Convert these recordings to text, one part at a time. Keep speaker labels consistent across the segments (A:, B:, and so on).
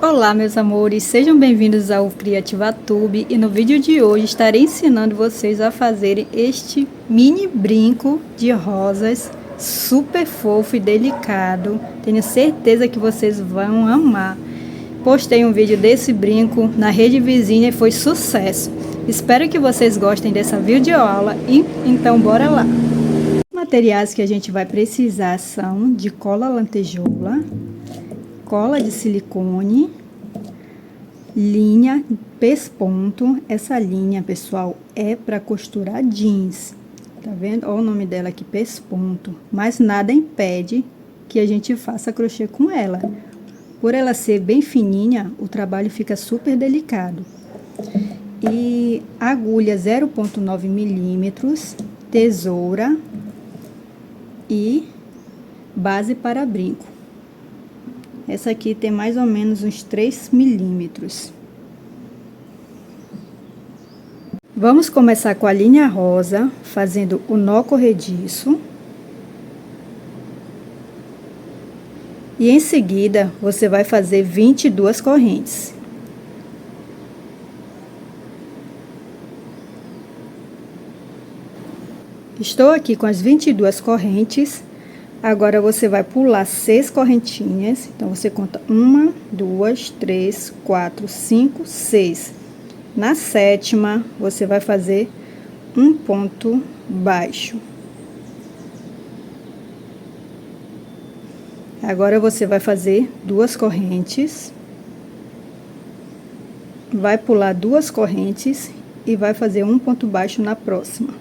A: Olá, meus amores, sejam bem-vindos ao Criativa Tube e no vídeo de hoje estarei ensinando vocês a fazerem este mini brinco de rosas super fofo e delicado. Tenho certeza que vocês vão amar. Postei um vídeo desse brinco na rede vizinha e foi sucesso. Espero que vocês gostem dessa videoaula e então bora lá. Os materiais que a gente vai precisar são de cola lantejoula, cola de silicone, linha pesponto. Essa linha, pessoal, é para costurar jeans, tá vendo? Olha o nome dela aqui, pesponto, mas nada impede que a gente faça crochê com ela. Por ela ser bem fininha, o trabalho fica super delicado. E agulha 0,9 milímetros, tesoura e base para brinco. Essa aqui tem mais ou menos uns 3 milímetros. Vamos começar com a linha rosa, fazendo o nó corrediço. E em seguida, você vai fazer 22 correntes. Estou aqui com as 22 correntes. Agora, você vai pular 6 correntinhas. Então, você conta 1, 2, 3, 4, 5, 6. Na sétima, você vai fazer um ponto baixo. Agora, você vai fazer 2 correntes. Vai pular 2 correntes e vai fazer um ponto baixo na próxima.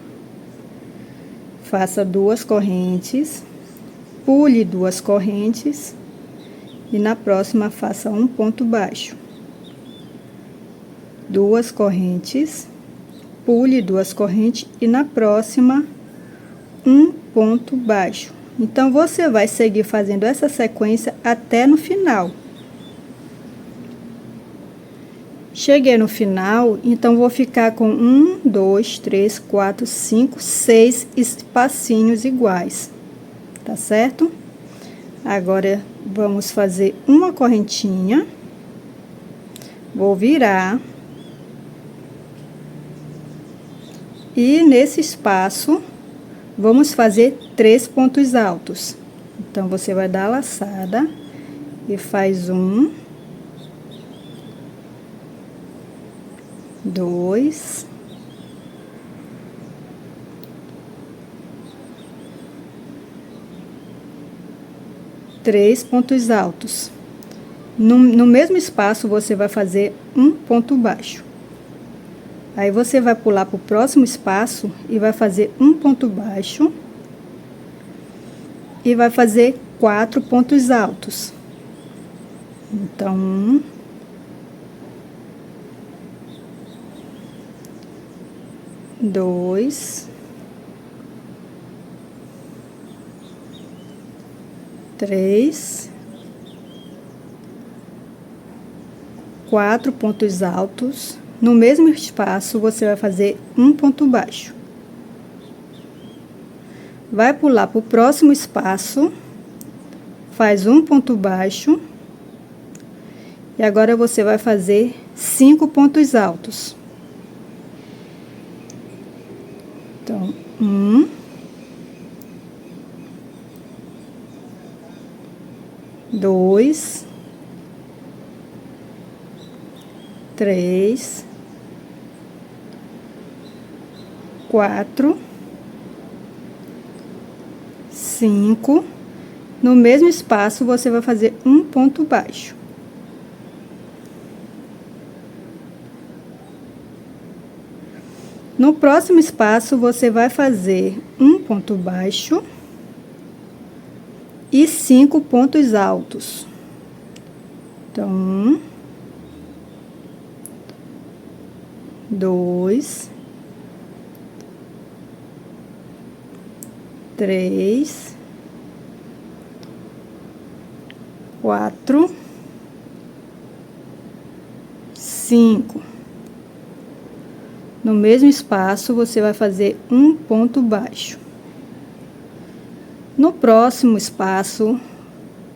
A: Faça 2 correntes. Pule 2 correntes e na próxima faça um ponto baixo. 2 correntes, pule 2 correntes e na próxima um ponto baixo. Então, você vai seguir fazendo essa sequência até no final. Cheguei no final, então vou ficar com 1, 2, 3, 4, 5, 6 espacinhos iguais. Tá certo? Agora, vamos fazer uma correntinha. Vou virar. E nesse espaço, vamos fazer 3 pontos altos. Então, você vai dar a laçada e faz 1, 2, 3 pontos altos. No mesmo espaço, você vai fazer um ponto baixo. Aí, você vai pular para o próximo espaço e vai fazer um ponto baixo. E vai fazer 4 pontos altos. Então, 1, 2, 3, 4 pontos altos. No mesmo espaço, você vai fazer um ponto baixo. Vai pular para o próximo espaço, faz um ponto baixo. E agora, você vai fazer 5 pontos altos. Então, 1, 2, 3, 4, 5. No mesmo espaço, você vai fazer um ponto baixo. No próximo espaço, você vai fazer um ponto baixo e 5 pontos altos. Então, 1, 2, 3, 4, 5. No mesmo espaço, você vai fazer um ponto baixo. No próximo espaço,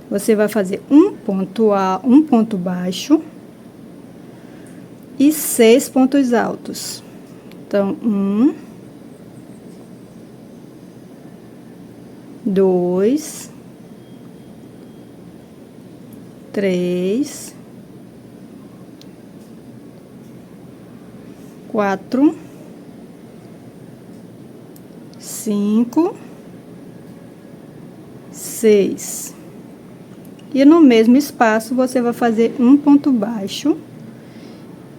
A: você vai fazer um ponto baixo e 6 pontos altos. Então, 1, 2, 3, 4, 5, 6. E no mesmo espaço, você vai fazer um ponto baixo.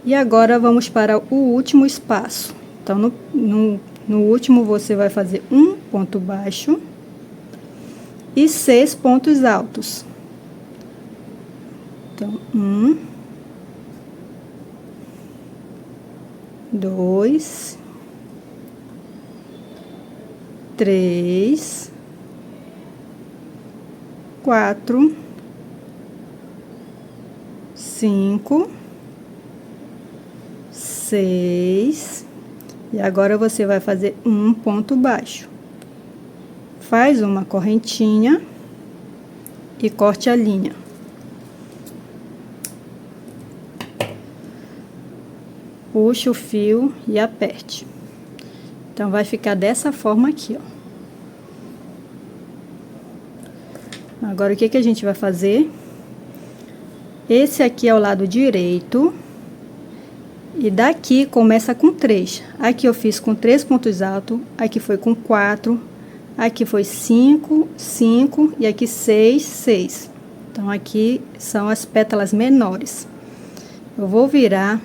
A: E agora, vamos para o último espaço. Então, no último, você vai fazer um ponto baixo e 6 pontos altos. Então, 1, 2, 3, 4, 5, 6. E agora você vai fazer um ponto baixo. Faz uma correntinha e corte a linha. Puxe o fio e aperte. Então, vai ficar dessa forma aqui, ó. Agora, o que que a gente vai fazer? Esse aqui é o lado direito. E daqui começa com 3. Aqui eu fiz com 3 pontos altos, aqui foi com 4, aqui foi 5, 5 e aqui 6, 6. Então, aqui são as pétalas menores. Eu vou virar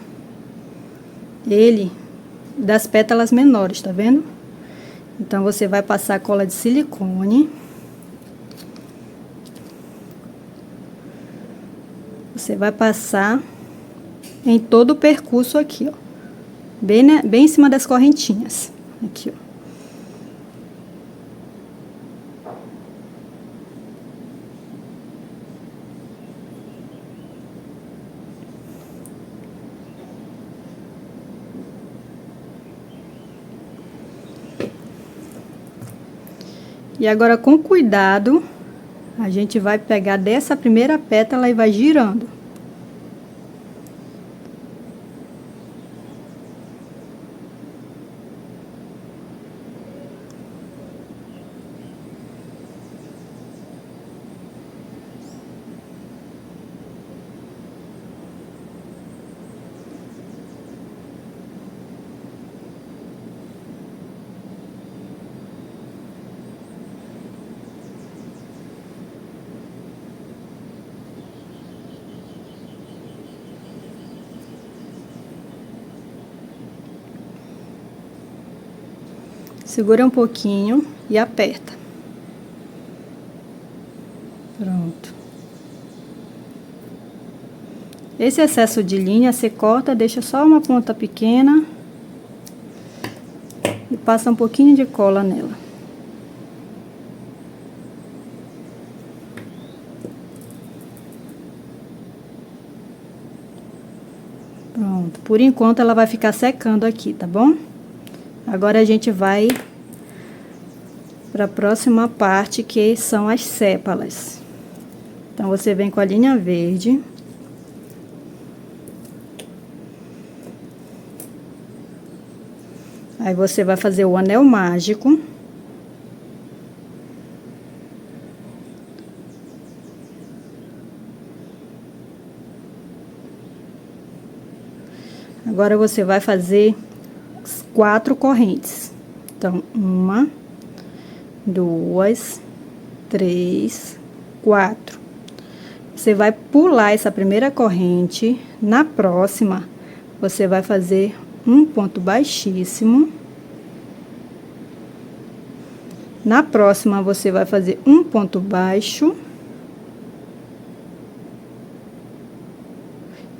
A: ele das pétalas menores, tá vendo? Então, você vai passar cola de silicone. Você vai passar em todo o percurso aqui, ó. Bem em cima das correntinhas. Aqui, ó. E agora, com cuidado, a gente vai pegar dessa primeira pétala e vai girando. Segura um pouquinho e aperta. Pronto. Esse excesso de linha, você corta, deixa só uma ponta pequena e passa um pouquinho de cola nela. Pronto. Por enquanto, ela vai ficar secando aqui, tá bom? Agora, a gente vai para a próxima parte, que são as sépalas. Então, você vem com a linha verde. Aí, você vai fazer o anel mágico. Agora, você vai fazer 4 correntes. Então, 1, 2, 3, 4. Você vai pular essa primeira corrente. Na próxima, você vai fazer um ponto baixíssimo. Na próxima, você vai fazer um ponto baixo.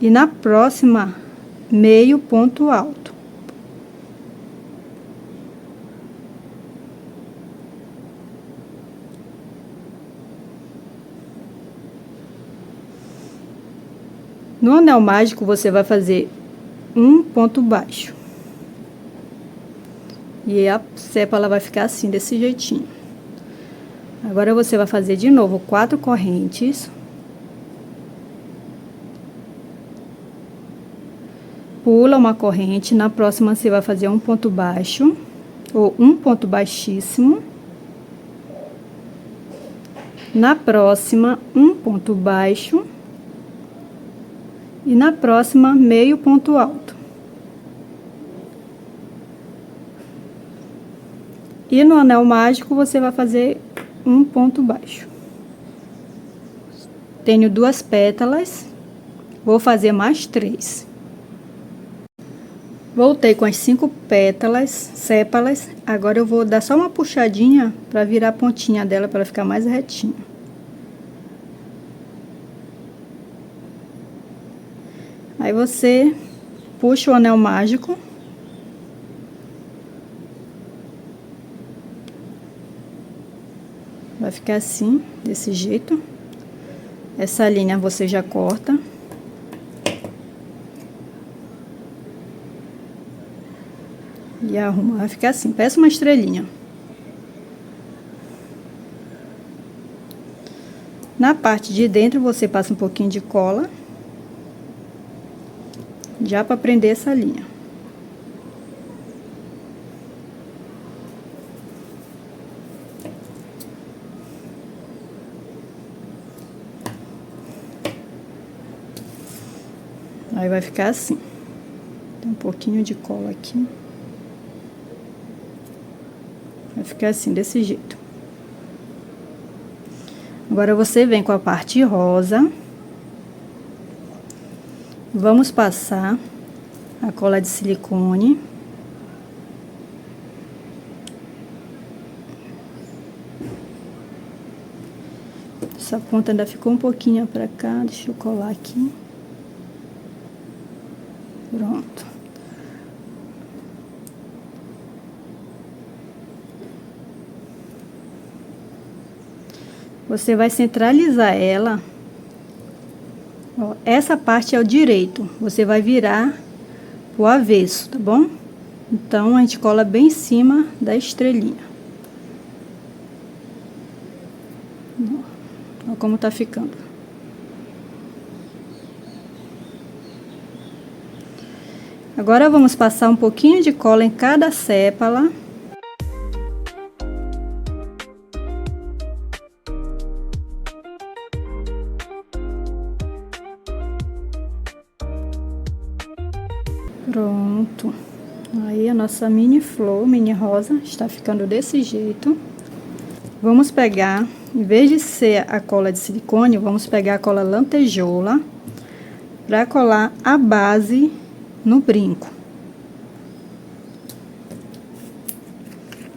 A: E na próxima, meio ponto alto. No anel mágico, você vai fazer um ponto baixo. E a sépala vai ficar assim, desse jeitinho. Agora você vai fazer de novo 4 correntes. Pula uma corrente, na próxima você vai fazer um ponto baixo ou um ponto baixíssimo. Na próxima, um ponto baixo. E na próxima, meio ponto alto. E no anel mágico, você vai fazer um ponto baixo. Tenho 2 pétalas, vou fazer mais 3. Voltei com as 5 pétalas, sépalas. Agora eu vou dar só uma puxadinha para virar a pontinha dela, para ficar mais retinho. Aí você puxa o anel mágico. Vai ficar assim, desse jeito. Essa linha você já corta. E arruma, vai ficar assim, parece uma estrelinha. Na parte de dentro, você passa um pouquinho de cola. Já para prender essa linha. Aí vai ficar assim. Tem um pouquinho de cola aqui. Vai ficar assim, desse jeito. Agora você vem com a parte rosa. Vamos passar a cola de silicone. Essa ponta ainda ficou um pouquinho pra cá, deixa eu colar aqui. Pronto. Você vai centralizar ela. Ó, essa parte é o direito. Você vai virar pro avesso, tá bom? Então, a gente cola bem em cima da estrelinha. Ó como tá ficando. Agora, vamos passar um pouquinho de cola em cada sépala. Pronto. Aí, a nossa mini flor, mini rosa, está ficando desse jeito. Vamos pegar, em vez de ser a cola de silicone, vamos pegar a cola lantejoula para colar a base no brinco.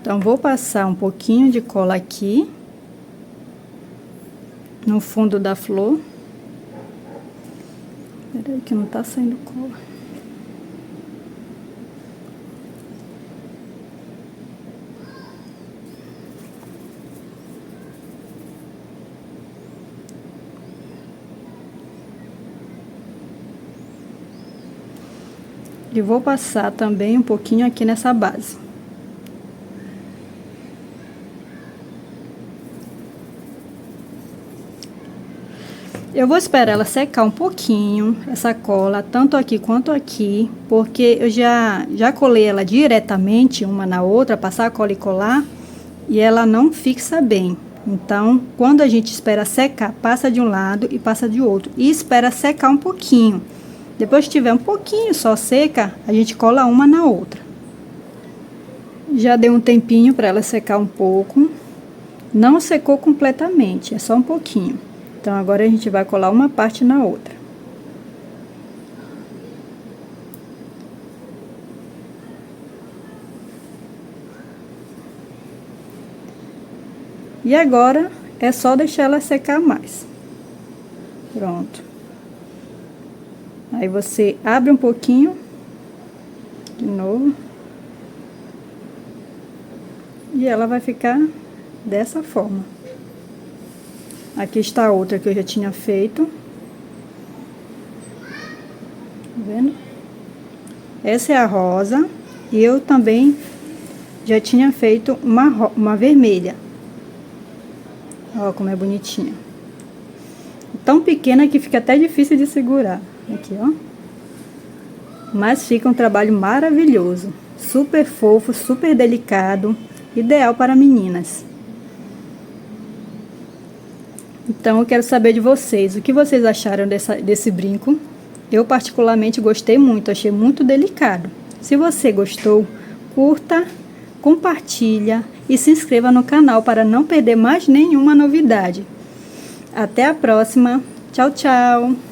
A: Então, vou passar um pouquinho de cola aqui no fundo da flor. Peraí que não tá saindo cola. E vou passar também um pouquinho aqui nessa base. Eu vou esperar ela secar um pouquinho, essa cola, tanto aqui quanto aqui, porque eu já colei ela diretamente uma na outra, passar a cola e colar, e ela não fixa bem. Então, quando a gente espera secar, passa de um lado e passa de outro, e espera secar um pouquinho. Depois que tiver um pouquinho só seca, a gente cola uma na outra. Já deu um tempinho para ela secar um pouco. Não secou completamente, é só um pouquinho. Então, agora a gente vai colar uma parte na outra. E agora, é só deixar ela secar mais. Pronto. Aí, você abre um pouquinho, de novo. E ela vai ficar dessa forma. Aqui está a outra que eu já tinha feito. Tá vendo? Essa é a rosa. E eu também já tinha feito uma vermelha. Ó como é bonitinha. Tão pequena que fica até difícil de segurar. Aqui, ó. Mas fica um trabalho maravilhoso. Super fofo, super delicado. Ideal para meninas. Então eu quero saber de vocês. O que vocês acharam desse brinco? Eu particularmente gostei muito. Achei muito delicado. Se você gostou, curta, compartilha e se inscreva no canal para não perder mais nenhuma novidade. Até a próxima. Tchau, tchau!